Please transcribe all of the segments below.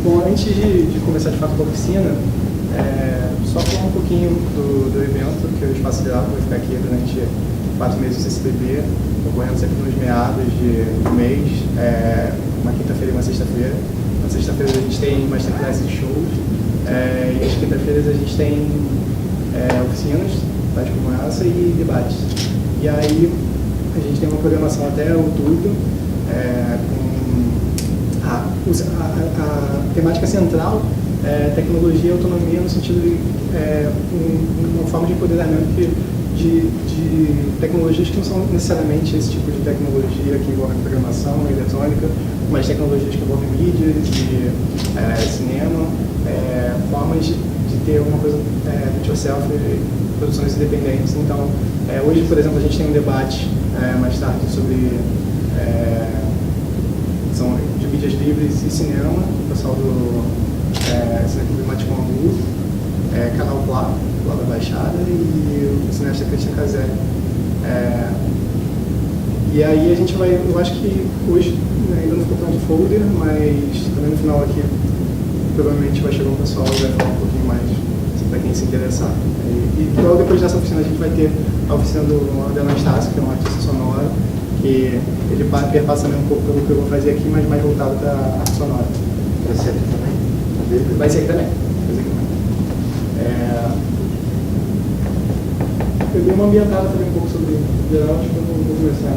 Bom, antes de começar de fato com a oficina, só falar um pouquinho do evento, que o Espaço Sideral vai ficar aqui durante 4 meses do CCBB, ocorrendo sempre nos meados do mês, uma quinta-feira e uma sexta-feira. Na sexta-feira a gente tem masterclass e shows, e às quinta-feiras a gente tem oficinas, tais como essa, e debates. E aí a gente tem uma programação até outubro, com a temática central é tecnologia e autonomia, no sentido de uma forma de empoderamento de tecnologias que não são necessariamente esse tipo de tecnologia que envolve programação eletrônica, mas tecnologias que envolvem mídia, cinema, formas de ter uma coisa do it yourself, produções independentes. Então, hoje, por exemplo, a gente tem um debate mais tarde sobre de mídias livres e cinema, o pessoal do Cineclube Maticombu, Canal Plá, lá da Baixada, e o cineasta Cristian Casé. E aí a gente vai, eu acho que hoje ainda não ficou pronto o folder, mas também no final aqui provavelmente vai chegar um pessoal e vai falar um pouquinho mais para quem se interessar. E logo depois dessa oficina a gente vai ter a oficina do Adel Anastácio, que é um artista sonoro, que ele perpassa um pouco pelo que eu vou fazer aqui, mas mais voltado para a arte sonora. Vai ser aqui também? Vai ser aqui também. Eu dei uma ambientada também um pouco sobre o geral, acho que eu vou começar.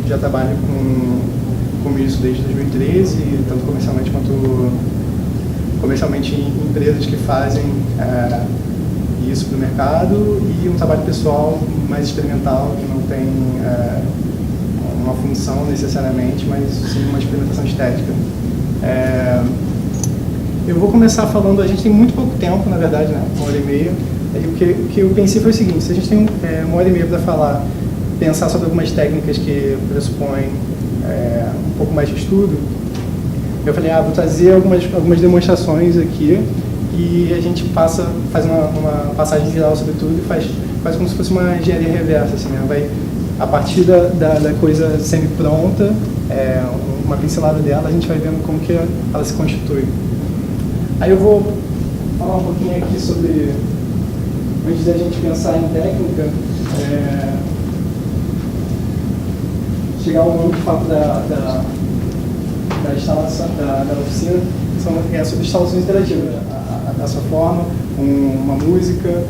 Já trabalho com isso desde 2013, tanto comercialmente quanto comercialmente em empresas que fazem isso para o mercado, e um trabalho pessoal mais experimental, que não tem uma função necessariamente, mas sim uma experimentação estética. Eu vou começar falando, a gente tem muito pouco tempo, na verdade, né, 1h30, o que eu pensei foi o seguinte: se a gente tem 1h30 para falar, pensar sobre algumas técnicas que pressupõem um pouco mais de estudo, eu falei, vou trazer algumas demonstrações aqui, e a gente faz uma passagem geral sobre tudo e faz como se fosse uma engenharia reversa, assim, né? Vai, a partir da coisa semi-pronta, uma pincelada dela, a gente vai vendo como que ela se constitui. Aí eu vou falar um pouquinho aqui sobre, antes da gente pensar em técnica, chegar ao nome de fato da instalação, da oficina, sobre instalações interativas, dessa forma, uma música.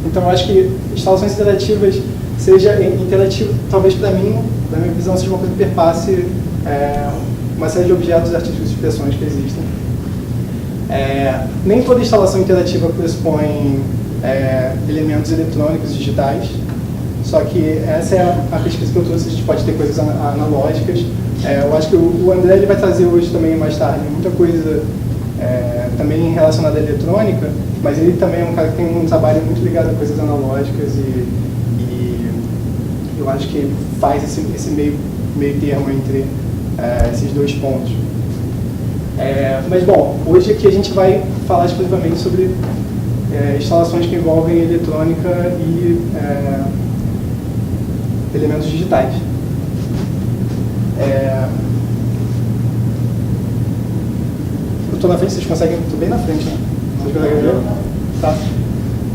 Então eu acho que instalações interativas, seja interativo, talvez para mim, da minha visão, seja uma coisa que perpasse uma série de objetos artísticos e expressões que existem. Nem toda instalação interativa pressupõe elementos eletrônicos digitais, só que essa é a pesquisa que eu trouxe. A gente pode ter coisas analógicas. Eu acho que o André ele vai trazer hoje também, mais tarde, muita coisa também relacionada à eletrônica, mas ele também é um cara que tem um trabalho muito ligado a coisas analógicas, e eu acho que faz esse meio termo entre esses dois pontos. Mas, bom, hoje aqui a gente vai falar exclusivamente sobre instalações que envolvem eletrônica e elementos digitais. Eu estou na frente, vocês conseguem? Estou bem na frente, né? Vocês conseguem ver? Tá.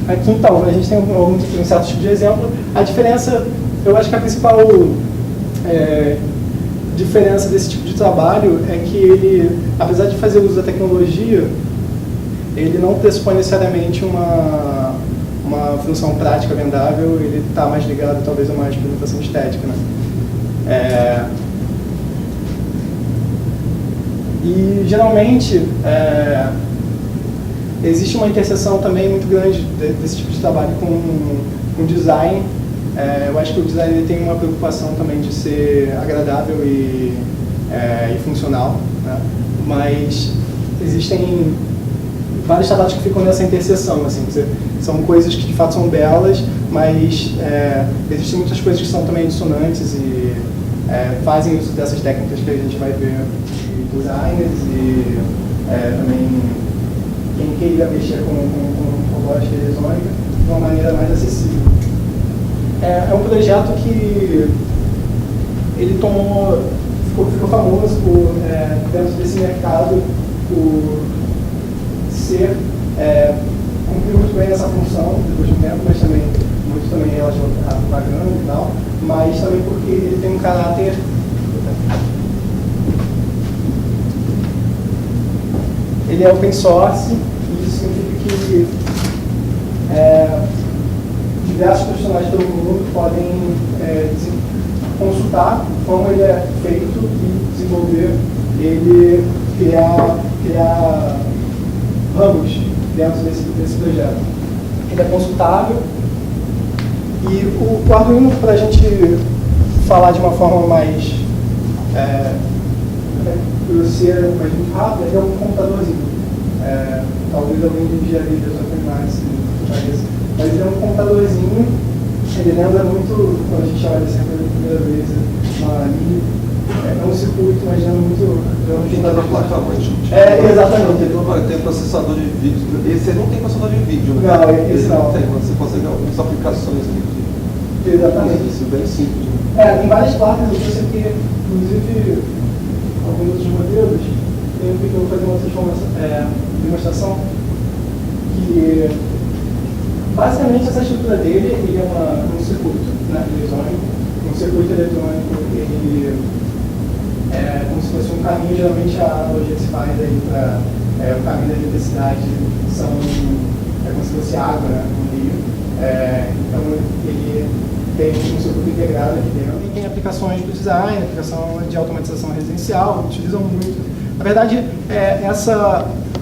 Aqui, então, a gente tem um certo tipo de exemplo. A diferença, eu acho que a principal diferença desse tipo de trabalho é que ele, apesar de fazer uso da tecnologia, ele não pressupõe necessariamente uma função prática vendável, ele está mais ligado talvez a uma experimentação estética, né? E geralmente existe uma interseção também muito grande desse tipo de trabalho com design. Eu acho que o design ele tem uma preocupação também de ser agradável e funcional, né? Mas existem vários trabalhos que ficam nessa interseção, assim, são coisas que de fato são belas, mas existem muitas coisas que são também dissonantes e fazem uso dessas técnicas que a gente vai ver de designers e também quem queira mexer com lógica eletrônica de uma maneira mais acessível. É um projeto que ele ficou famoso por, dentro desse mercado, por ser, cumprir muito bem essa função depois de um tempo, mas também muito também em relação à propaganda e tal, mas também porque ele tem um caráter. Ele é open source, e isso significa que diversos profissionais de todo mundo podem consultar como ele é feito e desenvolver ele, criar ramos dentro desse projeto. Ele é consultável e o Arduino, para a gente falar de uma forma mais grosseira, mas muito rápida, ele é um computadorzinho. Talvez alguém de engenharia já tenha mais, mas ele é um computadorzinho. Ele lembra muito, quando a gente olha assim pela primeira vez, uma linha, é um circuito, mas lembra muito. Pinta na placa-mãe. Exatamente. Tem processador de vídeo. Esse não tem processador de vídeo, né? Não, esse não. Tem, você consegue algumas aplicações aqui. Exatamente. Isso é bem simples. Tem várias placas, eu trouxe aqui, inclusive, alguns outros modelos. Eu vou fazer uma demonstração que. Basicamente, essa estrutura dele ele é um circuito, né, eletrônico. Um circuito eletrônico, ele é como se fosse um caminho. Geralmente, a analogia que se faz aí para o caminho da eletricidade é como se fosse água, né, no rio. Então, ele tem um circuito integrado aqui dentro. E tem aplicações do design, aplicação de automatização residencial, utilizam muito. Na verdade,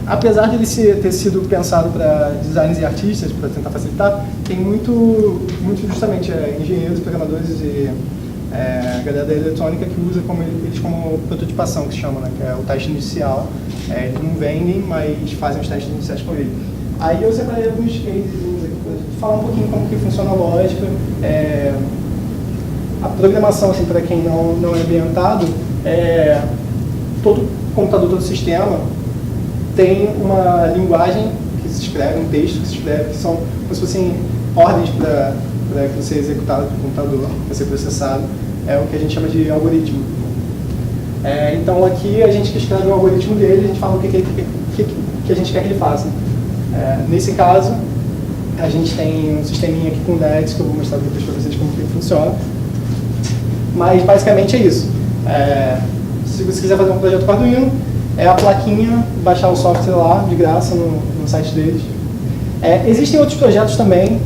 apesar de ele ter sido pensado para designers e artistas, para tentar facilitar, tem muito justamente engenheiros, programadores e galera da eletrônica que usa eles como prototipação, que se chama, né, que é o teste inicial. Eles não vendem, mas fazem os testes iniciais com ele. Aí eu separei alguns cases aqui para falar um pouquinho como que funciona a lógica. A programação, assim, para quem não é ambientado, todo computador, todo sistema tem uma linguagem que se escreve, um texto que se escreve, que são como se fossem ordens para que ser executado pelo computador, para ser processado. É o que a gente chama de algoritmo. Então aqui a gente que escreve o algoritmo dele, a gente fala o que a gente quer que ele faça. Nesse caso, a gente tem um sisteminha aqui com LEDs, que eu vou mostrar depois para vocês como que funciona. Mas basicamente é isso. Se você quiser fazer um projeto com Arduino, é a plaquinha, baixar o software lá, de graça, no site deles. Existem outros projetos também,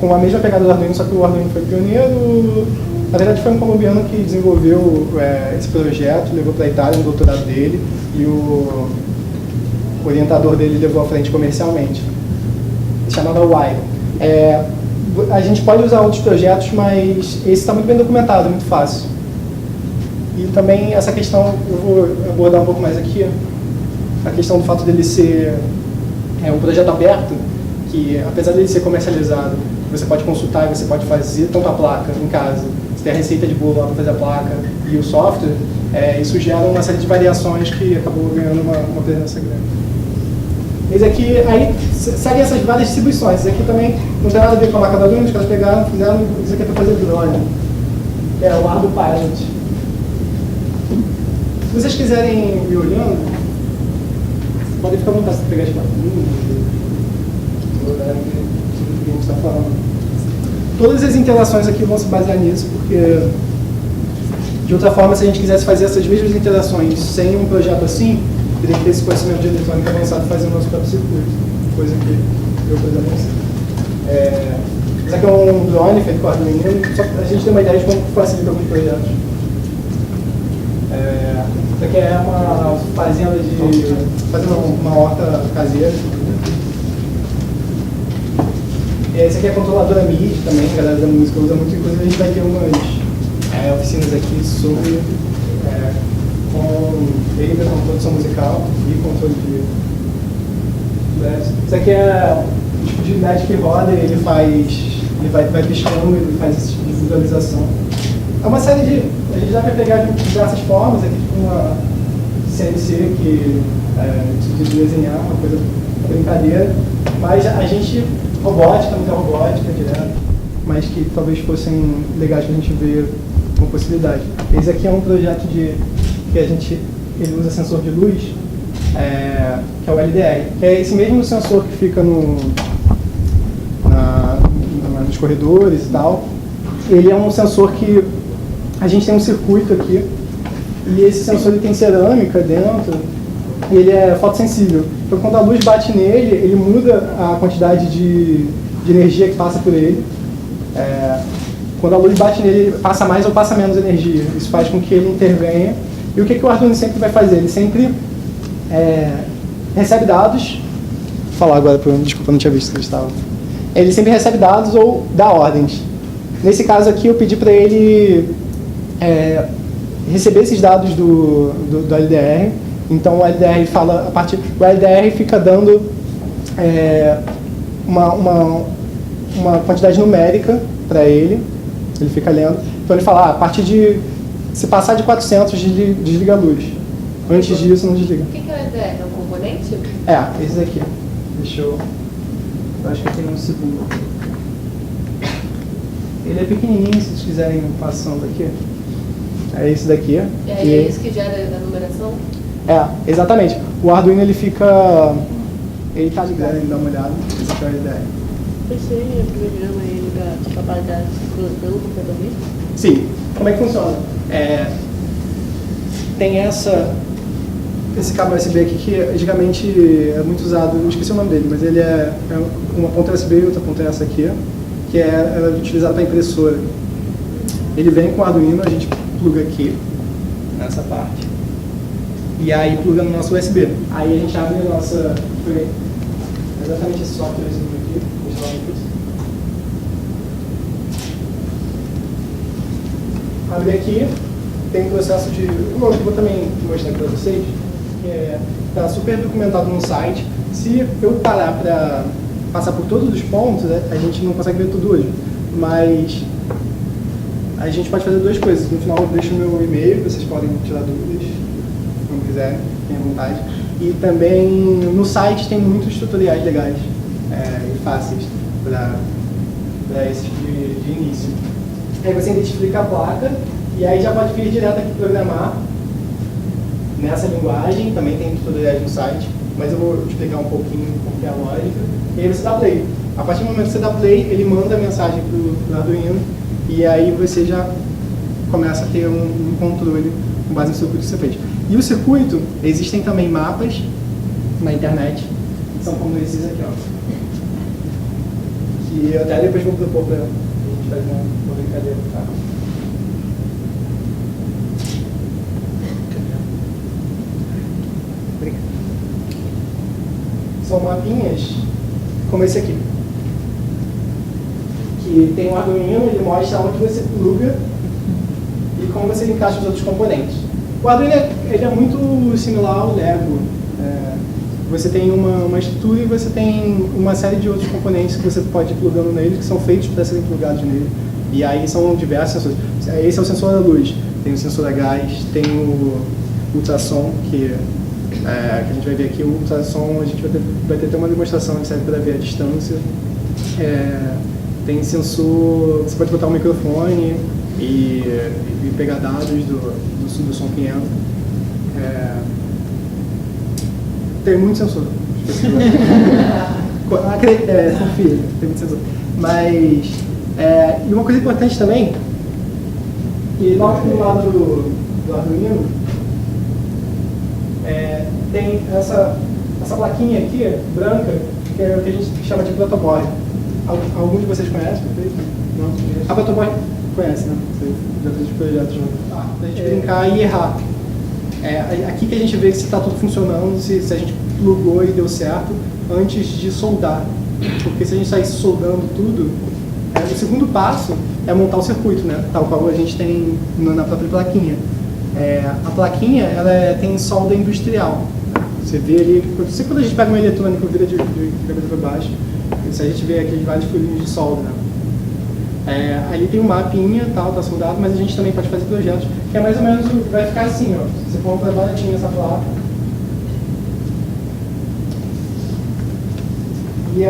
com a mesma pegada do Arduino, só que o Arduino foi pioneiro. Na verdade, foi um colombiano que desenvolveu esse projeto, levou para a Itália no doutorado dele, e o orientador dele levou à frente comercialmente. Se chamava Wire. A gente pode usar outros projetos, mas esse está muito bem documentado, muito fácil. E também essa questão, eu vou abordar um pouco mais aqui, a questão do fato dele ser um projeto aberto, que apesar dele ser comercializado, você pode consultar e você pode fazer tanto a placa em casa, você tem a receita de bolo lá para fazer a placa e o software, isso gera uma série de variações que acabou ganhando uma presença grande. Esse aqui, aí segue essas várias distribuições. Esse aqui também não tem nada a ver com a marca da Arduino, os caras pegaram, fizeram isso aqui para fazer drone. O Ardu Pilot. Se vocês quiserem me olhando, podem ficar à vontade de pegar as plaquinhas, olhar o que a gente está falando. Todas as interações aqui vão se basear nisso, porque de outra forma, se a gente quisesse fazer essas mesmas interações sem um projeto assim, teria que ter esse conhecimento de eletrônica avançado e fazer o nosso próprio circuito, coisa que eu, por exemplo, não sei. Isso aqui é um drone feito com Arduino, só para a gente ter uma ideia de como facilita alguns projetos. Isso aqui é uma fazenda fazendo uma horta caseira. Esse aqui é a controladora MIDI também, a galera da música usa muito, inclusive a gente vai ter umas oficinas aqui sobre com produção musical e controle de LED. Isso aqui é o tipo de LED que roda, ele vai piscando, ele faz esse tipo de visualização. É uma série de... A gente já vai pegar de diversas formas, aqui tipo uma CNC que de desenhar, uma coisa, uma brincadeira, mas a gente, robótica, muita robótica direto, mas que talvez fossem legais para a gente ver uma possibilidade. Esse aqui é um projeto que ele usa sensor de luz, que é o LDR, que é esse mesmo sensor que fica nos corredores e tal. Ele é um sensor que a gente tem um circuito aqui, e esse sensor ele tem cerâmica dentro, e ele é fotossensível. Então, quando a luz bate nele, ele muda a quantidade de energia que passa por ele. Quando a luz bate nele, passa mais ou passa menos energia. Isso faz com que ele intervenha. E o que o Arduino sempre vai fazer? Ele sempre recebe dados. Vou falar agora, desculpa, não tinha visto que ele estava. Ele sempre recebe dados ou dá ordens. Nesse caso aqui, eu pedi para ele receber esses dados do LDR. Então, o LDR fala, o LDR fica dando uma quantidade numérica para ele fica lendo. Então, ele fala, a partir de, se passar de 400, desliga a luz. Antes disso, não desliga. O que é o LDR? É um componente? Esse daqui. Deixa eu acho que tem um segundo. Ele é pequenininho, se vocês quiserem passando aqui. É esse daqui. E aí é isso que gera a numeração? Exatamente. O Arduino, ele fica... Ele tá ligado, ele dá uma olhada. Esse aqui é o LDR. Você programa ele para trabalhar pelo computador mesmo? Sim. Como é que funciona? Tem esse cabo USB aqui que antigamente é muito usado, não esqueci o nome dele, mas ele é uma ponta USB e outra ponta é essa aqui, que ela é utilizada para impressora. Ele vem com o Arduino, a gente pluga aqui, nessa parte, e aí pluga no nosso USB. Aí a gente abre a nossa... Exatamente esse softwarezinho aqui. Deixa eu lá no abre aqui, tem um processo de... Eu vou também mostrar para vocês, que está super documentado no site. Se eu parar para passar por todos os pontos, a gente não consegue ver tudo hoje, mas a gente pode fazer duas coisas. No final eu deixo o meu e-mail, vocês podem tirar dúvidas, quando quiserem, tenham vontade. E também no site tem muitos tutoriais legais e fáceis para esse tipo de início. Aí você identifica a placa e aí já pode vir direto aqui programar nessa linguagem. Também tem tutoriais no site, mas eu vou explicar um pouquinho como é a lógica. E aí você dá play. A partir do momento que você dá play, ele manda a mensagem para o Arduino e aí você já começa a ter um controle com base no circuito que você fez. E o circuito, existem também mapas na internet, que são como esses aqui, ó. Que eu até depois vou propor para a gente fazer uma brincadeira, tá? São mapinhas como esse aqui. Que tem um Arduino, ele mostra onde você pluga e como você encaixa os outros componentes. O Arduino ele é muito similar ao Lego. Você tem uma estrutura e você tem uma série de outros componentes que você pode ir plugando nele, que são feitos para serem plugados nele. E aí são diversos sensores. Esse é o sensor da luz, tem o sensor a gás, tem o ultrassom, que a gente vai ver aqui. O ultrassom, a gente vai ter até uma demonstração que serve para ver a distância. Tem sensor, você pode botar um microfone e pegar dados do som que entra. Tem muito sensor. Confia, tem muito sensor. Mas, e uma coisa importante também, que logo do lado do Arduino, tem essa plaquinha aqui, branca, que é o que a gente chama de protoboard. Algum de vocês conhece? Não? A protoboard conhece, né? Você já fez projetos junto. Pra gente brincar e errar. Aqui que a gente vê se está tudo funcionando, se a gente plugou e deu certo antes de soldar. Porque se a gente saísse soldando tudo, o segundo passo é montar o circuito, né? Tal qual a gente tem na própria plaquinha. A plaquinha ela tem solda industrial. Você vê ali, quando a gente pega uma eletrônica e vira de cabeça para baixo, se a gente vê aqui vários furinhos de solda, né? Ali tem um mapinha, tal, tá soldado, mas a gente também pode fazer projetos, que é mais ou menos, vai ficar assim, ó. Você compra baratinho essa placa. E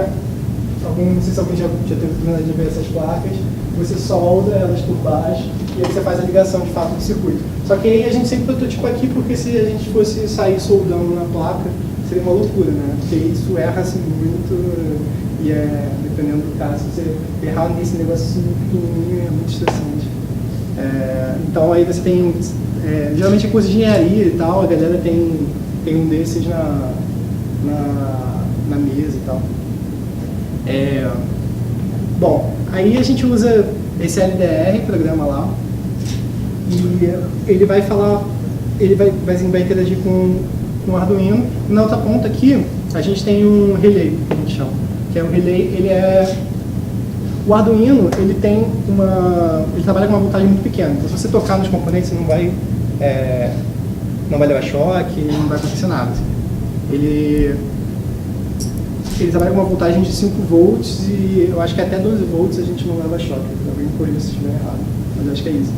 não sei se alguém já teve oportunidade de ver essas placas, você solda elas por baixo e aí você faz a ligação de fato do circuito. Só que aí a gente sempre prototipa aqui porque se a gente fosse sair soldando na placa, seria uma loucura, né? Porque isso erra assim muito e dependendo do caso, você errar nesse negócio assim, pequenininho é muito estressante. Então aí você tem, geralmente em curso de engenharia e tal, a galera tem um desses na mesa e tal. Bom, aí a gente usa esse LDR, programa lá, e ele vai falar, ele vai interagir com o Arduino. E na outra ponta aqui, a gente tem um relay, que a gente chama, que é um relay, o Arduino, ele trabalha com uma voltagem muito pequena, então se você tocar nos componentes, você não vai levar choque, não vai acontecer nada. Ele trabalha com uma voltagem de 5 volts e eu acho que até 12 volts a gente não leva choque. Alguém me corrija se estiver errado, mas eu acho que é isso.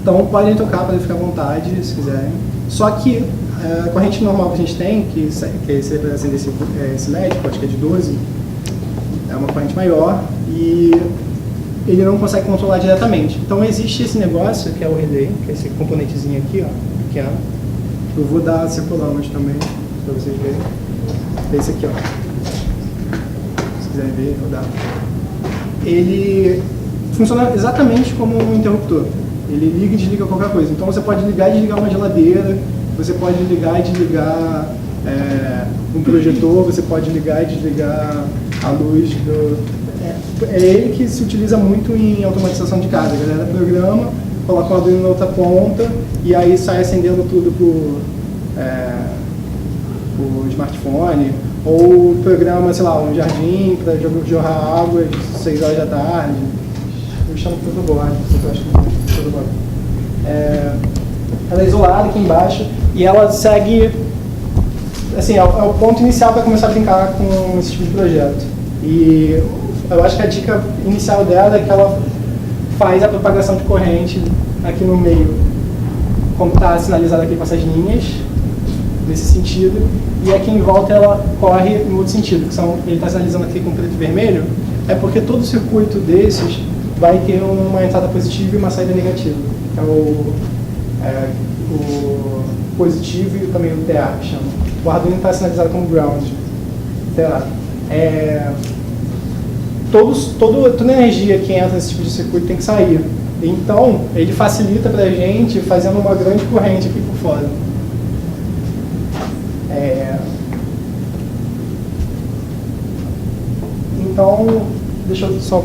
Então podem tocar, podem ficar à vontade se quiserem. Só que a corrente normal que a gente tem, que você vai acender esse LED, que eu acho que é de 12, é uma corrente maior e ele não consegue controlar diretamente. Então existe esse negócio que é o relay, que é esse componentezinho aqui, ó, pequeno. Eu vou dar circulamos também, para vocês verem. Esse aqui, ó. Se quiserem ver, eu dar. Ele funciona exatamente como um interruptor. Ele liga e desliga qualquer coisa. Então você pode ligar e desligar uma geladeira, você pode ligar e desligar um projetor, você pode ligar e desligar a luz do... É ele que se utiliza muito em automatização de casa. A galera programa, coloca o Arduino na outra ponta e aí sai acendendo tudo por smartphone, ou programa, sei lá, um jardim para jorrar água às 6 horas da tarde. Eu chamo de protoboard, eu acho que é protoboard. Ela é isolada aqui embaixo e ela segue, assim, é o ponto inicial para começar a brincar com esse tipo de projeto. E eu acho que a dica inicial dela é que ela faz a propagação de corrente aqui no meio, como está sinalizado aqui com essas linhas, nesse sentido, e aqui em volta ela corre no outro sentido, que ele está sinalizando aqui com preto e vermelho, é porque todo circuito desses vai ter uma entrada positiva e uma saída negativa, que é o positivo e também o TA, que chama. O Arduino está sinalizado como ground, TA. Toda a energia que entra nesse tipo de circuito tem que sair. Então, ele facilita para a gente fazendo uma grande corrente aqui por fora. Então, deixa eu só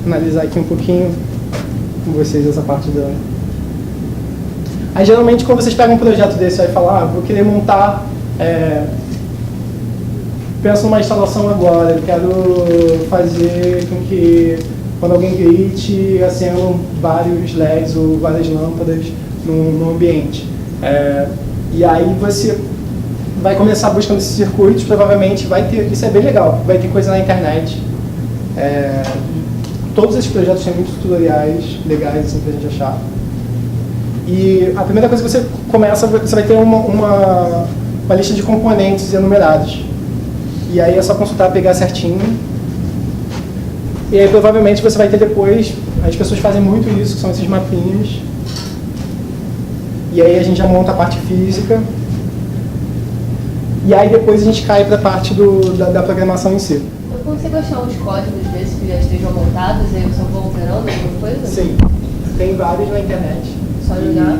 analisar aqui um pouquinho com vocês essa parte da... Aí, geralmente, quando vocês pegam um projeto desse, vai falar, vou querer montar... penso numa instalação agora, eu quero fazer com que, quando alguém grite, acendam vários LEDs ou várias lâmpadas no ambiente. E aí você vai começar buscando esses circuitos, provavelmente vai ter, isso é bem legal, vai ter coisa na internet. Todos esses projetos têm muitos tutoriais legais assim, pra gente achar. E a primeira coisa que você começa, você vai ter uma lista de componentes enumerados. E aí é só consultar, pegar certinho. E aí provavelmente você vai ter depois, as pessoas fazem muito isso, que são esses mapinhas. E aí a gente já monta a parte física. E aí depois a gente cai para a parte da programação em si. Eu consigo achar uns códigos desses que já estejam montados e aí eu só vou alterando alguma coisa? Sim, tem vários na internet. Só jogar?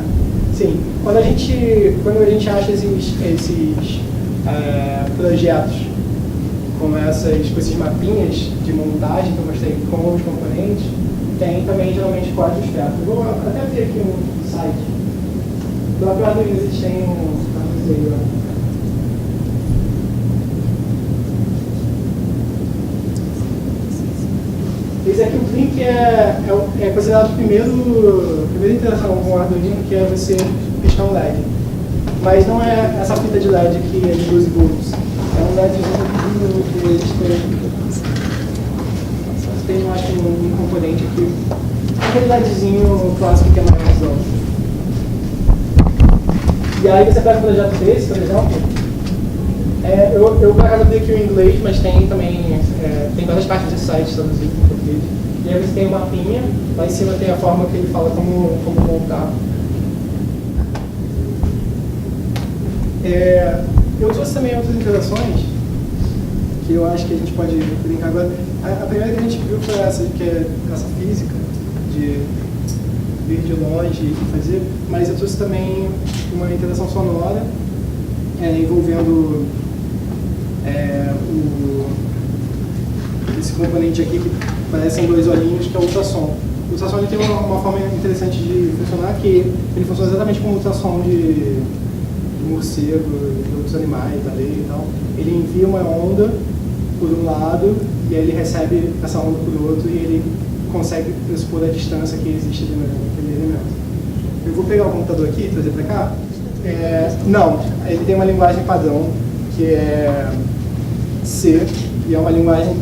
Sim. Quando a gente acha esses projetos com esses mapinhas de montagem que eu mostrei com os componentes, tem também geralmente códigos perto. Eu vou até ver aqui no site. Do próprio Arduino eles têm esse aqui, o Blink é considerado a primeira interação com o Arduino, que é você piscar um LED. Mas não é essa fita de LED aqui, é de 12 volts. É um LEDzinho que eles tem, eu acho, um componente aqui. Aquele LEDzinho clássico que é maiorzão. E aí você pega um projeto desse, por exemplo, Eu por acaso abri aqui o inglês, mas tem também, tem várias partes de site traduzidas em português. E aí você tem o mapinha, lá em cima tem a forma que ele fala como voltar. Eu trouxe também outras interações que eu acho que a gente pode brincar agora. A primeira que a gente viu foi essa, que é essa física de vir de longe e fazer, mas eu trouxe também uma interação sonora envolvendo esse componente aqui que parecem dois olhinhos, que é o ultrassom. O ultrassom ele tem uma forma interessante de funcionar, que ele funciona exatamente como ultrassom de morcego, de outros animais, da lei e tal. Ele envia uma onda por um lado e aí ele recebe essa onda por outro e ele consegue pressupor a distância que existe naquele elemento. Eu vou pegar o computador aqui e trazer para cá. Não, ele tem uma linguagem padrão que é C, e é uma linguagem...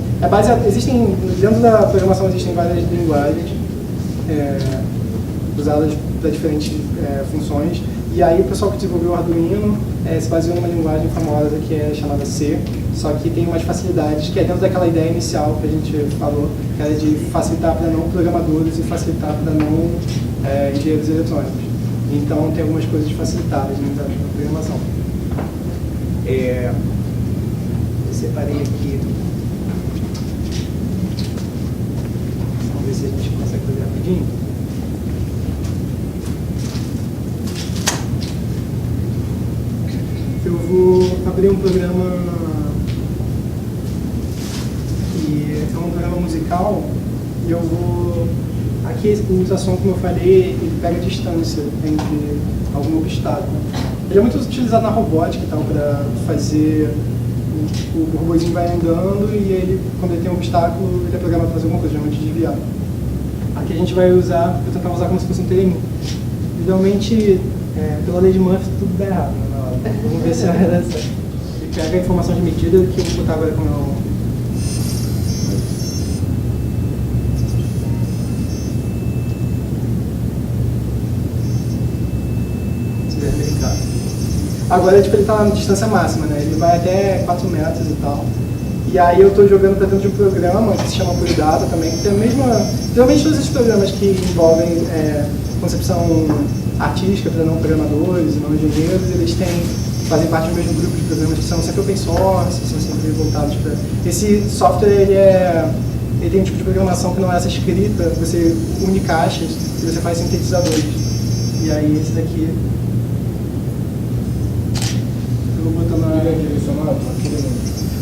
dentro da programação existem várias linguagens usadas para diferentes funções, e aí o pessoal que desenvolveu o Arduino se baseou numa linguagem famosa que é chamada C, só que tem umas facilidades que é dentro daquela ideia inicial que a gente falou, que era de facilitar para não programadores e facilitar para não engenheiros eletrônicos. Então tem algumas coisas facilitadas na programação. Eu separei aqui. Vamos ver se a gente consegue fazer rapidinho. Eu vou abrir um programa que é um programa musical e eu vou... Aqui o ultrassom, como eu falei, ele pega distância entre algum obstáculo. Ele é muito utilizado na robótica e tal, para fazer... O robôzinho vai andando e ele, quando ele tem um obstáculo, ele é programado para fazer alguma coisa, geralmente desviar. Aqui a gente vai usar, eu tentar usar como se fosse um TLM. Geralmente, pela lei de Murphy, tudo dá errado na hora. Vamos ver se vai dar certo. Ele pega a informação de medida que eu vou botar agora com o meu... Agora, tipo, ele está na distância máxima, né? Ele vai até 4 metros e tal. E aí eu estou jogando para dentro de um programa que se chama Cuidado também, que tem a mesma... Geralmente todos esses programas que envolvem concepção artística para não programadores e não engenheiros, eles fazem parte do mesmo grupo de programas que são sempre open source, são sempre voltados para... Esse software, ele tem um tipo de programação que não é essa escrita, você une caixas e você faz sintetizadores. E aí esse daqui... Ele é direcionado?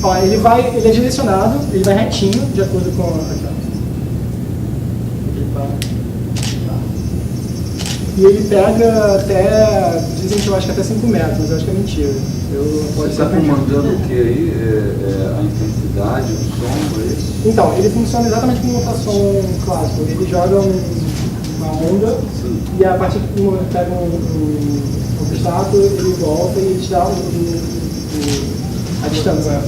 Ó, ele é direcionado, ele vai retinho, de acordo com... Aqui, ó. E ele pega até... Dizem que eu acho que até 5 metros, mas eu acho que é mentira. Você está comandando o que aí? A intensidade, o som, é isso? Então, ele funciona exatamente como um ultrassom clássico. Ele joga uma onda, sim, e a partir do momento que pega um obstáculo, ele volta e te dá a distância.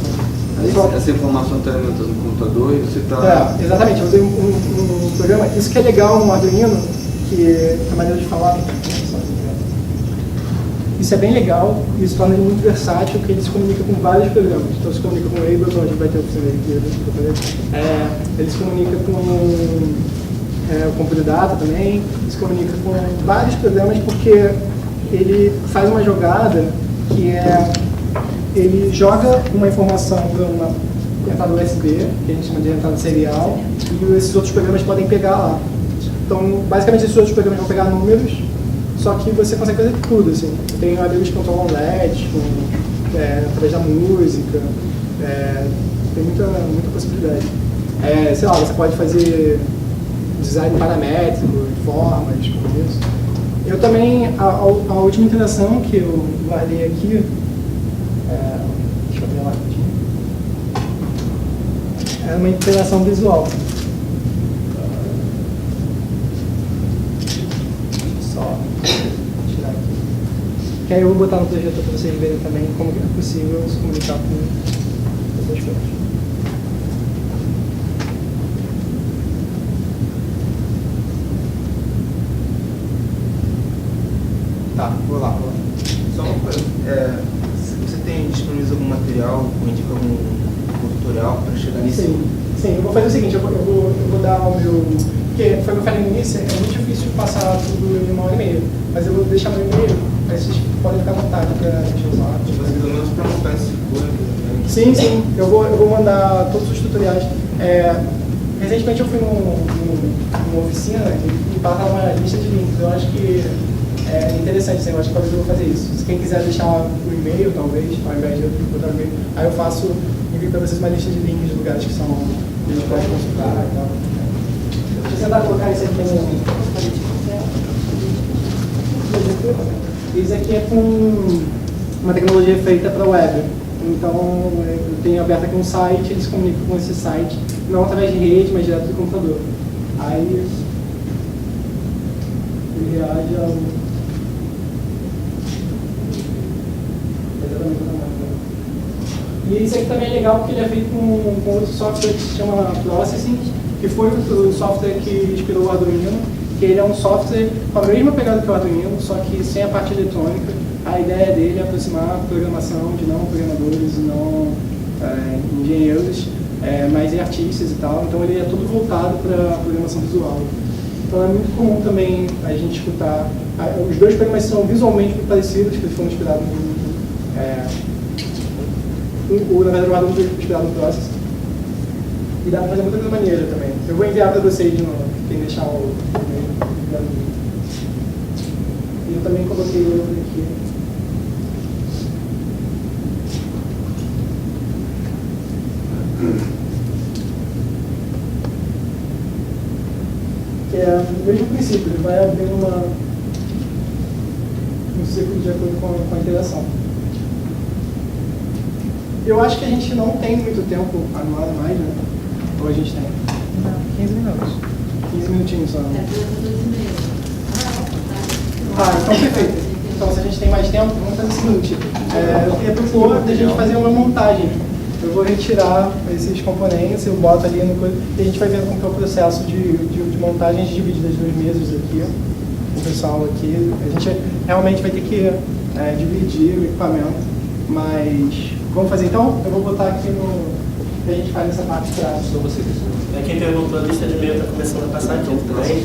Essa informação está alimentando no computador e você está... Exatamente. Eu usei um programa. Isso que é legal no Arduino, que a maneira de falar... Isso é bem legal e isso torna ele muito versátil, porque ele se comunica com vários programas. Então, se comunica com o Ableton, a gente vai ter a opção aqui. Ele se comunica com o Computadata também, se comunica com vários programas, porque ele faz uma jogada que ele joga uma informação para uma entrada USB, que a gente chama de entrada serial, e esses outros programas podem pegar lá. Então, basicamente, esses outros programas vão pegar números, só que você consegue fazer tudo, assim. Tem amigos que controlam LEDs, através da música, tem muita possibilidade. Sei lá, você pode fazer design paramétrico, formas, como isso. Eu também, a última interação que eu guardei aqui, deixa eu abrir lá rapidinho, é uma interação visual. Só tirar aqui. Que aí eu vou botar no projetor para vocês verem também como é possível se comunicar com essas coisas. Tá, vou lá. Só uma coisa. Você tem disponível disponibiliza algum material ou indica algum tutorial para chegar nesse? Sim, eu vou fazer o seguinte, eu vou dar o meu... Porque foi o que eu falei no início, é muito difícil passar tudo em 1h30, mas eu vou deixar meu e-mail, aí vocês podem ficar à vontade para a gente usar. Pelo menos para mostrar esse seguro. Sim, eu vou mandar todos os tutoriais. Recentemente eu fui numa oficina e passava uma lista de links. Eu acho que é interessante esse negócio, talvez eu vou fazer isso. Se quem quiser deixar o e-mail, talvez, ao invés de eu botar o e-mail, aí eu envio para vocês uma lista de links de lugares que a gente pode consultar e tal. Deixa eu tentar colocar isso aqui Isso aqui é com uma tecnologia feita para web. Então, eu tenho aberto aqui um site, eles comunicam com esse site, não através de rede, mas direto do computador. Aí, ele reage ao... E isso aqui também é legal porque ele é feito com outro software que se chama Processing, que foi o software que inspirou o Arduino, que ele é um software com a mesma pegada que o Arduino, só que sem a parte eletrônica. A ideia dele é aproximar a programação de não programadores e não engenheiros, mas artistas e tal. Então ele é todo voltado para a programação visual. Então é muito comum também a gente escutar... Os dois programas são visualmente muito parecidos, que eles foram inspirados na verdade o Arduino foi inspirado no Process. E dá para fazer muita coisa maneira também. Eu vou enviar para vocês de novo, quem deixar o e-mail. E eu também coloquei outro aqui. Que é o mesmo princípio, ele vai abrir um círculo de acordo com a interação. Eu acho que a gente não tem muito tempo anuado mais, né? Ou a gente tem? Não, 15 minutos. 15 minutinhos só. Então perfeito. Então se a gente tem mais tempo, vamos fazer o seguinte. Eu queria propor da gente fazer uma montagem. Eu vou retirar esses componentes, eu boto ali no coisa, e a gente vai ver como que é o processo de montagem. A gente divide das duas mesas aqui, o pessoal aqui. A gente realmente vai ter que dividir o equipamento, mas vamos fazer então? Eu vou botar aqui no... A gente faz essa parte de trás. Só vocês. Quem perguntou, a lista de e-mail está começando a passar aqui também.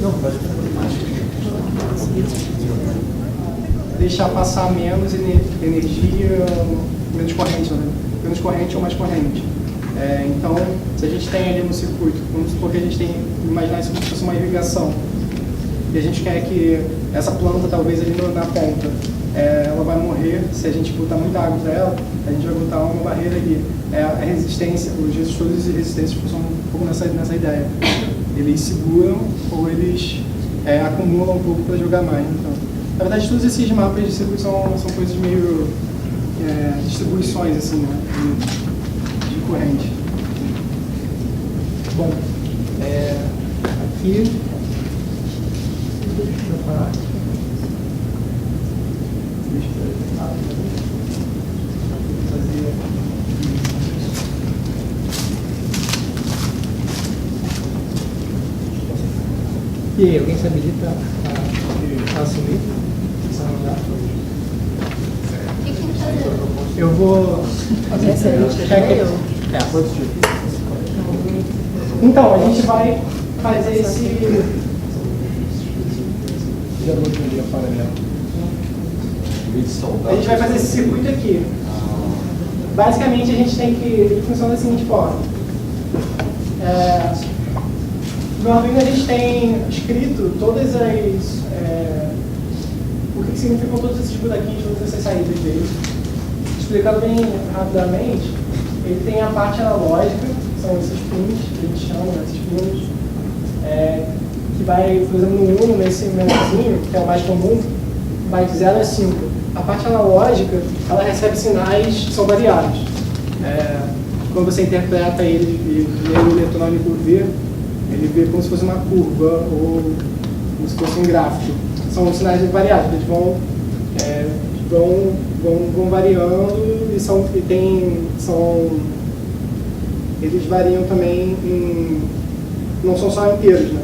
Não, pode deixar passar menos energia, menos corrente, né? Menos corrente ou mais corrente. Então, se a gente tem ali no circuito, vamos supor que a gente tem, imaginar isso como se fosse uma irrigação, e a gente quer que essa planta, talvez ali na ponta, ela vai morrer, se a gente botar muita água para ela, a gente vai botar uma barreira ali. A resistência, os resistores de resistência funcionam um pouco nessa ideia. Eles seguram ou eles acumulam um pouco para jogar mais. Então, na verdade, todos esses mapas de circuito são coisas meio distribuições assim, né, de corrente. Bom, aqui, deixa eu parar aqui. E aí, alguém se habilita a assumir? Eu vou fazer essa Então, a gente vai fazer esse... Já vou entender a paralelo. A gente vai fazer esse circuito aqui. Basicamente, a gente tem que... Ele funciona da seguinte forma. No Arduino a gente tem escrito todas as... o que significam todos esses buraquinhos, todas essas saídas dele. Explicando bem rapidamente, ele tem a parte analógica, que são esses pins, que a gente chama, esses pinos, que vai, por exemplo, no 1, nesse menorzinho, que é o mais comum, vai de 0 a 5. A parte analógica, ela recebe sinais que são variados. Quando você interpreta ele e lê o eletrônico V, ele vê como se fosse uma curva ou como se fosse um gráfico. São sinais variados, eles vão variando eles variam também não são só inteiros, né?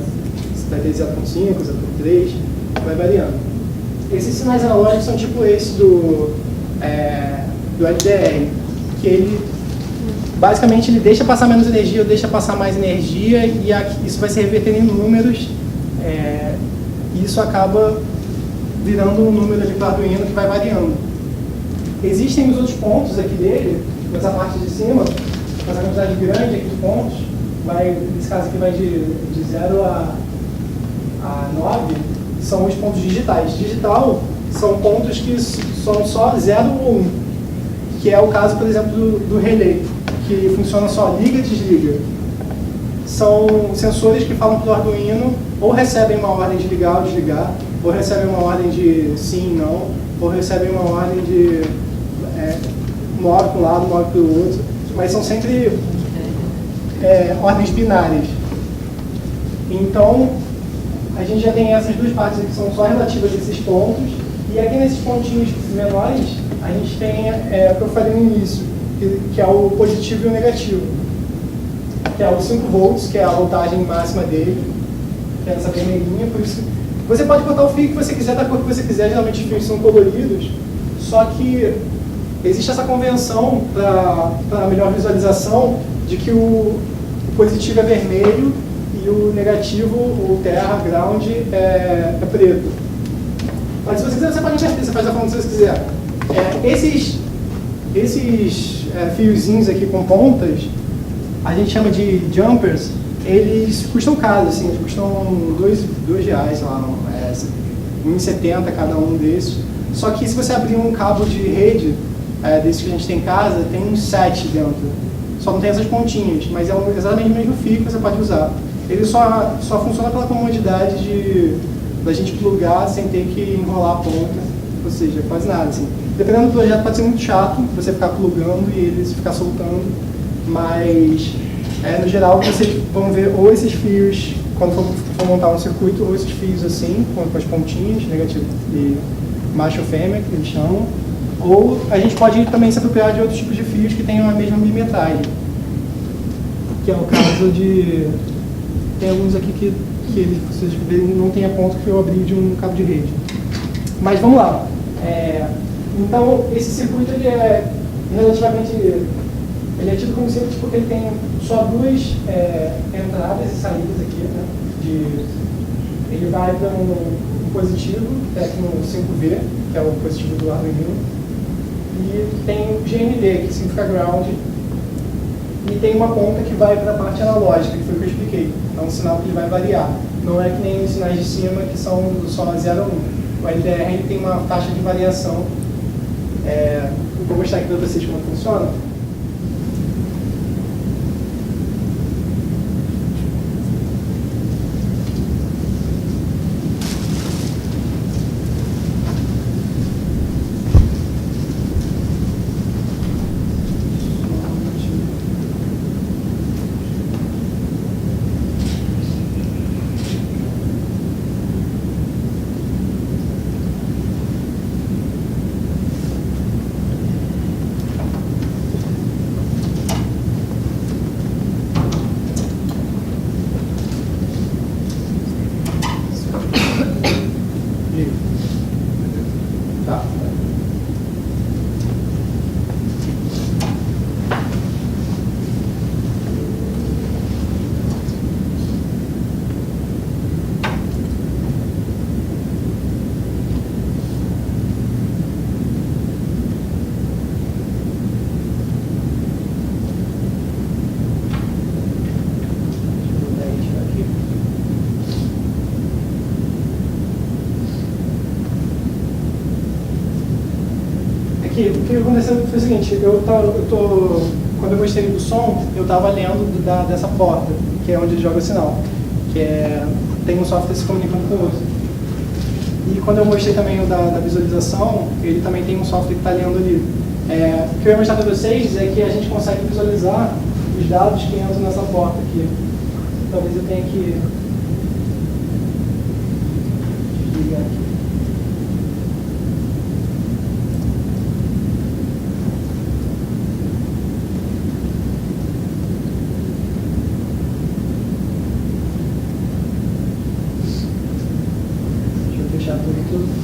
Você vai ter 0.5, 0.3, vai variando. Esses sinais analógicos são tipo esse do LDR, que ele basicamente ele deixa passar menos energia ou deixa passar mais energia, e isso vai se reverter em números, e isso acaba virando um número ali para o Arduino que vai variando. Existem os outros pontos aqui dele, nessa parte de cima, essa quantidade grande aqui de pontos, nesse caso aqui vai de 0 a 9, são os pontos digitais. Digital são pontos que são só 0 ou 1, que é o caso, por exemplo, do relé, que funciona só liga e desliga. São sensores que falam para o Arduino, ou recebem uma ordem de ligar ou desligar, ou recebem uma ordem de sim, não, ou recebem uma ordem de move para um lado, move para o outro, mas são sempre ordens binárias. Então, a gente já tem essas duas partes aqui que são só relativas a esses pontos, e aqui nesses pontinhos menores, a gente tem o que eu falei no início, que é o positivo e o negativo, que é o 5 volts, que é a voltagem máxima dele, que é essa vermelhinha, por isso você pode botar o fio que você quiser, da cor que você quiser, geralmente os fios são coloridos, só que existe essa convenção para melhor visualização de que o positivo é vermelho e o negativo, o terra, ground, é preto. Mas se você quiser, você pode inverter, você faz da forma que você quiser. Esses fiozinhos aqui com pontas, a gente chama de jumpers, eles custam caro, assim, eles custam R$2, sei lá, R$1,70 cada um desses. Só que se você abrir um cabo de rede, desse que a gente tem em casa, tem uns 7 dentro. Só não tem essas pontinhas, mas é exatamente o mesmo fio que você pode usar. Ele só funciona pela comodidade da gente plugar sem ter que enrolar a ponta, ou seja, quase nada. Assim. Dependendo do projeto pode ser muito chato você ficar plugando e eles ficar soltando, mas no geral vocês vão ver ou esses fios, quando for montar um circuito, ou esses fios assim, com as pontinhas, negativo e macho ou fêmea, que eles chamam, ou a gente pode também se apropriar de outros tipos de fios que tenham a mesma milimetragem, que é o caso de... Tem alguns aqui que vocês verem, não tem a ponta que eu abri de um cabo de rede. Mas vamos lá. Então, esse circuito ele é relativamente... Ele é tido como simples porque ele tem só duas entradas e saídas aqui, né? Ele vai para um positivo, no 5V, que é o positivo do Arduino, e tem o GND, que significa ground, e tem uma ponta que vai para a parte analógica, que foi o que eu expliquei. É um sinal que ele vai variar. Não é que nem os sinais de cima, que são só 0 a 1. O LDR ele tem uma taxa de variação. Eu vou mostrar aqui para vocês como funciona. O que aconteceu foi o seguinte, quando eu gostei do som, eu estava lendo dessa porta, que é onde ele joga o sinal, tem um software se comunicando com o outro. E quando eu mostrei também o da visualização, ele também tem um software que está lendo ali. O que eu ia mostrar para vocês é que a gente consegue visualizar os dados que entram nessa porta aqui. Talvez eu tenha que desligar aqui.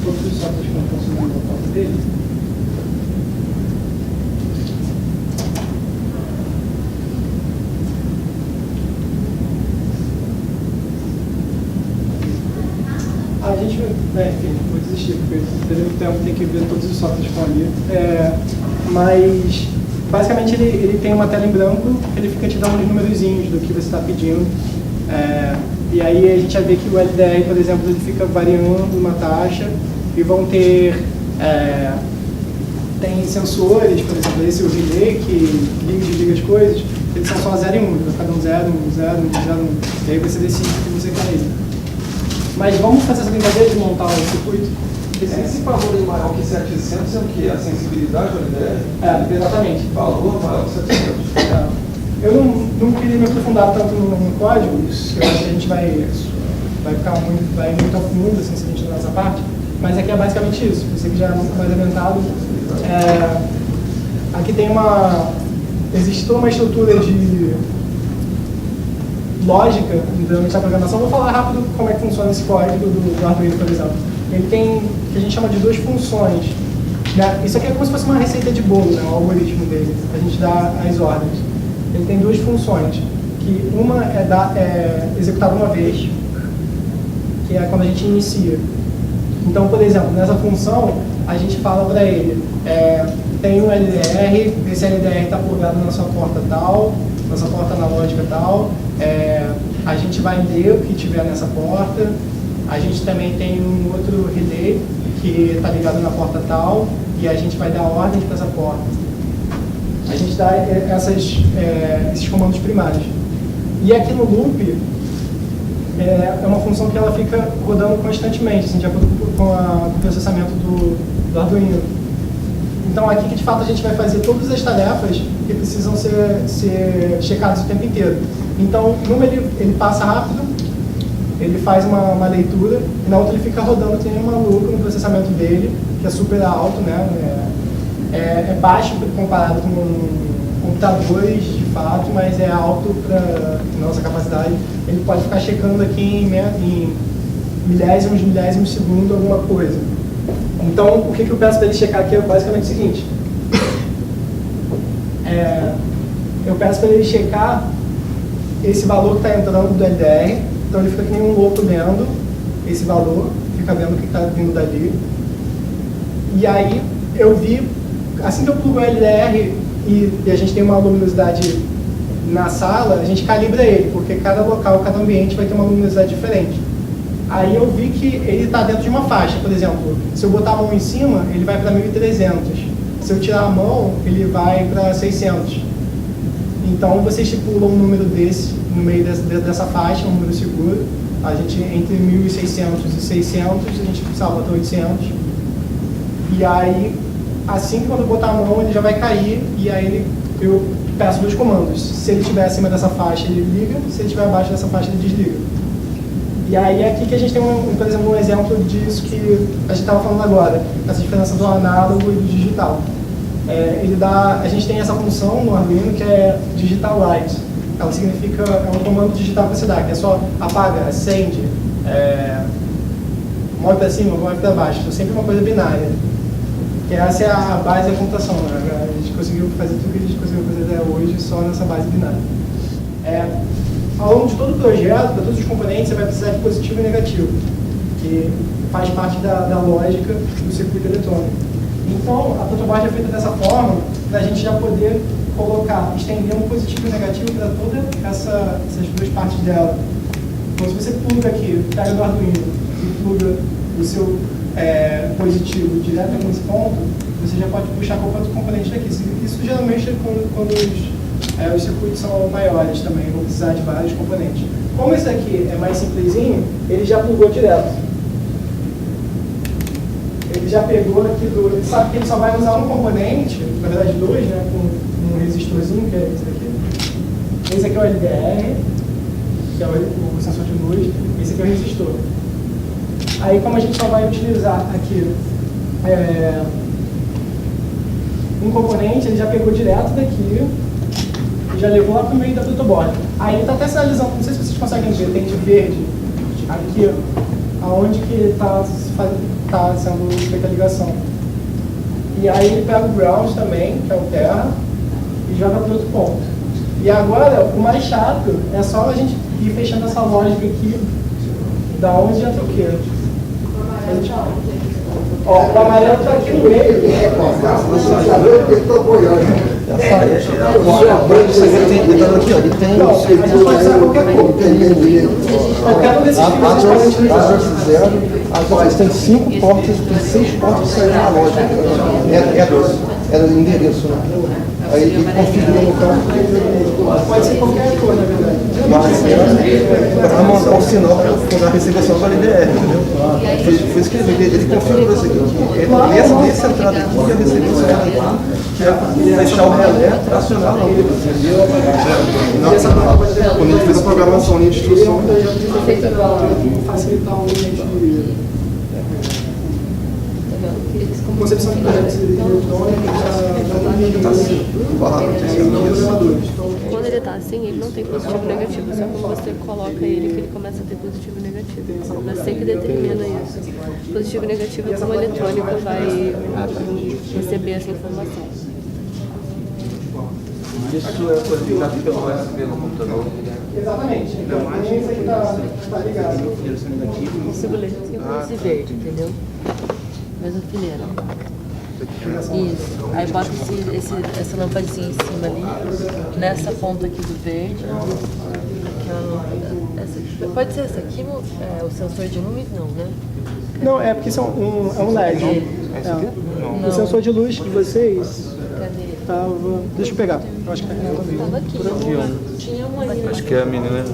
Todos os softwares dele. A gente, enfim, vou desistir, porque durante o tempo tem que ver todos os softwares que estão ali. Mas, basicamente, ele tem uma tela em branco, ele fica te dando os numerozinhos do que você está pedindo. E aí a gente vai ver que o LDR, por exemplo, ele fica variando uma taxa e vão ter... tem sensores, por exemplo, esse o relay que liga e desliga as coisas, eles são só 0 e 1, vai ficar dando 0, 1, 0, 1, 0, 1. E aí você decide o que você quer aí. Mas vamos fazer essa brincadeira de montar o circuito? Esse valor aí maior que 700 é o que? A sensibilidade do LDR? Exatamente. Valor maior que 700. Eu não queria me aprofundar tanto no código, eu acho que a gente vai muito ao fundo assim, se a gente entrar nessa parte, mas aqui é basicamente isso. Você que já é mais adiantado. Aqui tem existe toda uma estrutura de lógica durante a programação. Vou falar rápido como é que funciona esse código do Arduino, por exemplo. Ele tem o que a gente chama de 2 funções. Né? Isso aqui é como se fosse uma receita de bolo, né? O algoritmo dele. A gente dá as ordens. Ele tem 2 funções, que uma é executada uma vez, que é quando a gente inicia. Então, por exemplo, nessa função, a gente fala para ele, tem um LDR, esse LDR está plugado na sua porta tal, na sua porta analógica tal, a gente vai ler o que tiver nessa porta, a gente também tem um outro relay que está ligado na porta tal, e a gente vai dar ordens para essa porta. A gente dá esses comandos primários. E aqui no loop, é uma função que ela fica rodando constantemente, assim, de acordo com o processamento do Arduino. Então aqui que de fato a gente vai fazer todas as tarefas que precisam ser checadas o tempo inteiro. Então, numa ele passa rápido, ele faz uma leitura, e na outra ele fica rodando que nem um maluco no processamento dele, que é super alto, né? É baixo comparado com computadores de fato, mas é alto para nossa capacidade. Ele pode ficar checando aqui em milésimos de segundo alguma coisa. Então, o que eu peço para ele checar aqui é basicamente o seguinte. Eu peço para ele checar esse valor que está entrando do LDR. Então ele fica que nem um louco lendo esse valor, fica vendo o que está vindo dali. E aí eu vi, assim que eu plugo o LDR e a gente tem uma luminosidade na sala, a gente calibra ele, porque cada local, cada ambiente vai ter uma luminosidade diferente. Aí eu vi que ele está dentro de uma faixa, por exemplo, se eu botar a mão em cima, ele vai para 1300. Se eu tirar a mão, ele vai para 600. Então você estipula um número desse no meio dessa faixa, um número seguro. A gente, entre 1600 e 600, a gente salva até 800. E aí, assim que quando eu botar a mão, ele já vai cair, e aí eu peço 2 comandos. Se ele estiver acima dessa faixa, ele liga, se ele estiver abaixo dessa faixa, ele desliga. E aí é aqui que a gente tem, por exemplo, um exemplo disso que a gente estava falando agora, essa diferença do análogo e do digital. A gente tem essa função no Arduino que é digital light. Ela significa, é um comando digital que você dá, que é só apaga, acende, move para cima, move para baixo. Então sempre uma coisa binária. Que essa é a base da computação, né? A gente conseguiu fazer tudo que a gente conseguiu fazer até hoje só nessa base binária. Ao longo de todo o projeto, para todos os componentes, você vai precisar de positivo e negativo, que faz parte da lógica do circuito eletrônico. Então, a protoboard é feita dessa forma, para a gente já poder estender um positivo e negativo para todas essas 2 partes dela. Então, se você pluga aqui, pega do Arduino e pluga o seu positivo direto nesse ponto, você já pode puxar qualquer outro componente daqui. Isso geralmente é quando os circuitos são maiores também, vão precisar de vários componentes. Como esse aqui é mais simplesinho, ele já plugou direto. Ele já pegou aqui ele sabe que ele só vai usar um componente, na verdade 2, né, com um resistorzinho, que é esse aqui. Esse aqui é o LDR, que é o sensor de luz, esse aqui é o resistor. Aí, como a gente só vai utilizar aqui um componente, ele já pegou direto daqui e já levou lá para o meio da protoboard. Aí ele está até sinalizando, não sei se vocês conseguem ver, tem de verde aqui, aonde que está sendo feita a ligação. E aí ele pega o ground também, que é o terra, e joga para outro ponto. E agora, o mais chato é só a gente ir fechando essa lógica aqui, da onde entra o quê? Ó, o amarelo está aqui no meio. Não, a gente pode usar qualquer coisa. Qualquer um desses fios a gente pode utilizar. Agora, tem 5 portas, tem 6 portas que saem na loja. Era o endereço, né? Aí ele configura no campo. Pode ser qualquer cor, na verdade. Mas para montar o sinal para receber só para IDR, entendeu? Foi isso que ele configurou isso aqui. Essa entrada aqui ia receber o sinal aqui, que ia fechar o relé para acionar a lâmpada. Quando ele fez a programação, linha de instrução, Facilitar o concepção de projetos Quando ele tá assim, ele não tem positivo e negativo. Só quando você coloca ele que ele começa a ter positivo e negativo. Você que determina isso. Positivo e negativo, como o eletrônico vai receber essa informação. Isso é codificado pelo USB no computador. Exatamente. Então, isso aqui está ligado. Consigo ler. Esse verde, entendeu? Mesma fileira. Isso. Aí bota essa lampadinha em cima ali, nessa ponta aqui do verde. Aqui é a lâmpada. Pode ser essa aqui, o sensor de luz? Não, né? Não, é porque é um LED. O sensor de luz de vocês Cadê? estava. Deixa eu pegar. Eu acho que Tava aqui. Tinha uma ali. Acho que é a menina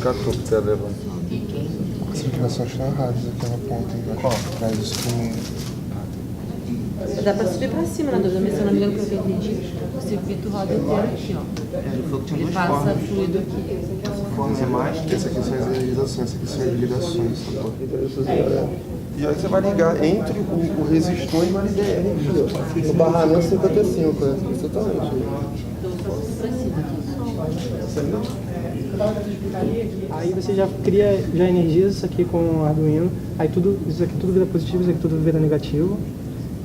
catou que tá levando. se eu tivesse achado errado aquela ponta embaixo, atrás do esquema. Dá pra subir pra cima, na dúvida, mas se eu não me engano, pelo que eu entendi, o circuito roda inteiro aqui, ó. Ele falou que tinha Ele duas passa formas. fluido aqui. Formas é mais, esse aqui são as realizações, esse aqui são as ligações. E aí você vai ligar entre o resistor e o LDR. No barramento 55, exatamente. Aí você já cria, já energiza isso aqui com o Arduino, aí isso aqui tudo vira positivo, isso aqui tudo vira negativo,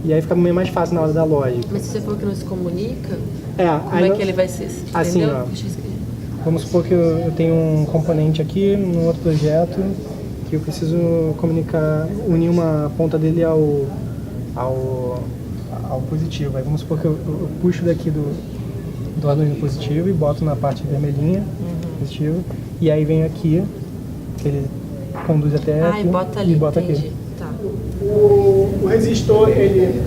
e aí fica meio mais fácil na hora da lógica. Mas se você for que não se comunica, como aí é que ele vai ser? assim, Entendeu? ó, vamos supor que eu tenho um componente aqui no outro projeto, que eu preciso comunicar, unir uma ponta dele ao positivo. Aí vamos supor que eu puxo daqui do Arduino positivo e boto na parte vermelhinha, positivo, e aí vem aqui, que ele conduz até aqui, e bota ali, e bota entendi. aqui. Tá. O resistor, ele,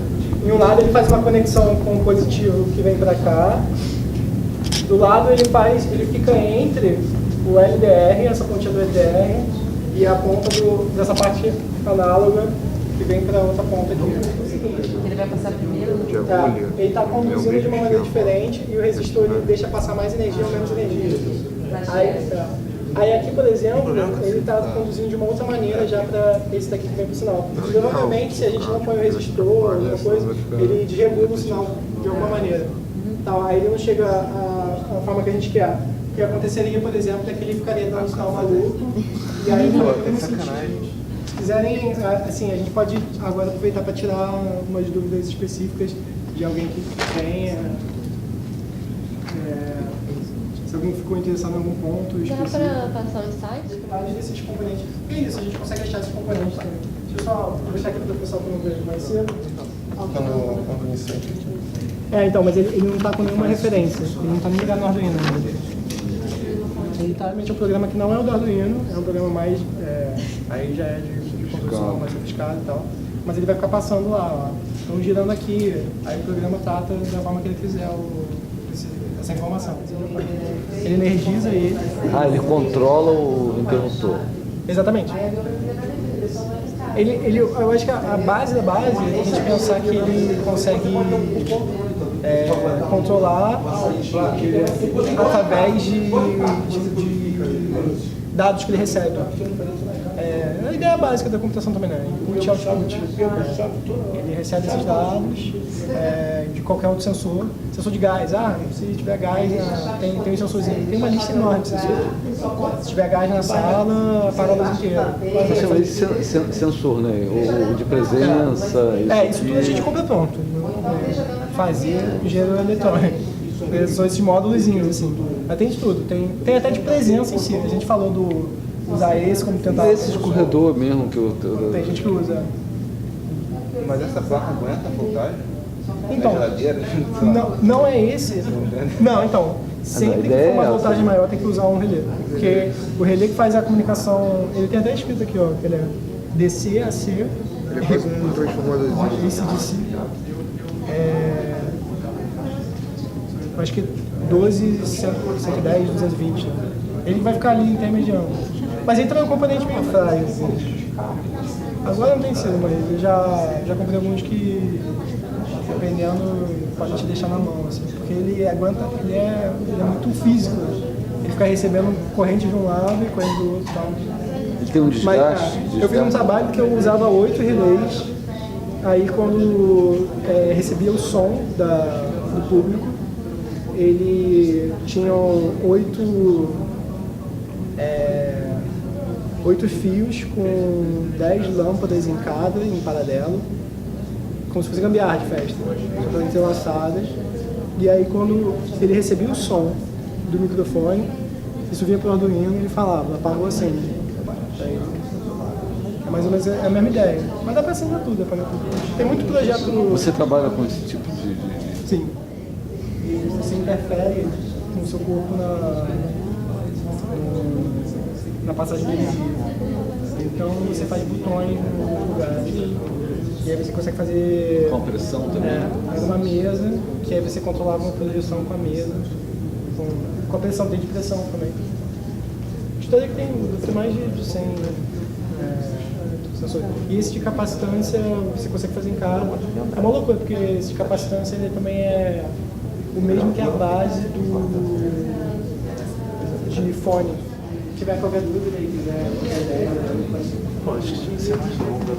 em um lado ele faz uma conexão com o positivo que vem para cá, do lado ele fica entre o LDR, essa pontinha do LDR, e a ponta dessa parte análoga que vem para outra ponta aqui. Ele vai passar primeiro? Ele está conduzindo de uma maneira diferente e o resistor ele deixa passar mais energia ou menos energia. Aí aqui, por exemplo, ele está conduzindo de uma outra maneira já para esse daqui que vem para o sinal. Provavelmente, se a gente não põe o resistor ou alguma coisa, ele desregula o sinal de alguma maneira. Então, aí ele não chega à forma que a gente quer. O que aconteceria, por exemplo, é que ele ficaria dando um sinal maluco e aí não faria nenhum sentido. Se quiserem, assim, a gente pode agora aproveitar para tirar umas dúvidas específicas de alguém que tenha. Se alguém ficou interessado em algum ponto Dá específico. para passar um insight? Vários desses componentes. É isso, a gente consegue achar esses componentes também. Deixa eu só deixar aqui para o pessoal que não vejo mais cedo. Então, mas ele não está com nenhuma referência. Ele não está nem ligado no Arduino ainda. Ele está realmente um programa que não é o do Arduino, é um programa mais. Aí já é de construção mais sofisticado e tal. Mas ele vai ficar passando lá, ó. Então girando aqui, aí o programa trata da forma que ele quiser essa informação. Ele energiza ele. Ele controla o interruptor. Exatamente. Eu acho que a base da base é a gente pensar que ele consegue controlar através de dados que ele recebe. ideia básica da computação também, né? Input, output. Ele recebe esses dados de qualquer outro sensor. Sensor de gás, se tiver gás, tem um sensorzinho. Tem uma lista enorme de sensores. Se tiver gás na sala, apaga a luz inteira. Você chama de sensor, né? Ou de presença. Isso tudo a gente compra pronto. Fazer engenheiro eletrônico. São esses módulozinhos, assim. Mas tem de tudo. Tem até de presença em si. A gente falou usar esse como tentar... Esse escorredor mesmo que eu... Tem gente que usa. Mas essa placa aguenta a voltagem? Então, Geladeira? não é esse. Não, então, sempre que for uma voltagem maior tem que usar um relé. Porque o relé que faz a comunicação, ele tem até escrito aqui, ó, que ele é DC, AC. Ele faz um transformadorzinho. Esse DC. Acho que 12, 110, 220. Ele vai ficar ali intermediando. Mas ele também é um componente meio frágil. Assim. Agora não tem sido, mas eu já comprei alguns que, dependendo, pode te deixar na mão, assim, porque ele aguenta, ele é muito físico. Ele fica recebendo corrente de um lado e corrente do outro e tal. Ele tem um desgaste? Eu fiz um trabalho que eu usava 8 relés, aí quando recebia o som do público, ele tinha 8 fios com 10 lâmpadas em cada, em paralelo, como se fosse gambiarra de festa, todas entrelaçadas. E aí quando ele recebia o som do microfone, isso vinha para o Arduino e ele falava, apagou assim. É mais ou menos a mesma ideia. Mas dá para acender tudo, dá pra fazer tudo. Tem muito projeto... Você trabalha com esse tipo de... Sim. E você interfere com o seu corpo na passagem de energia. Então você faz botões nos lugares. E aí você consegue fazer... Compressão também? Faz uma mesa, que aí você controlava uma projeção com a mesa. Com a pressão, tem de pressão também. História que tem mais de 100 sensores. E esse de capacitância você consegue fazer em casa. É uma loucura, porque esse de capacitância ele também é o mesmo que a base de fone. Se tiver qualquer dúvida aí, quiser. Pode ser mais longa.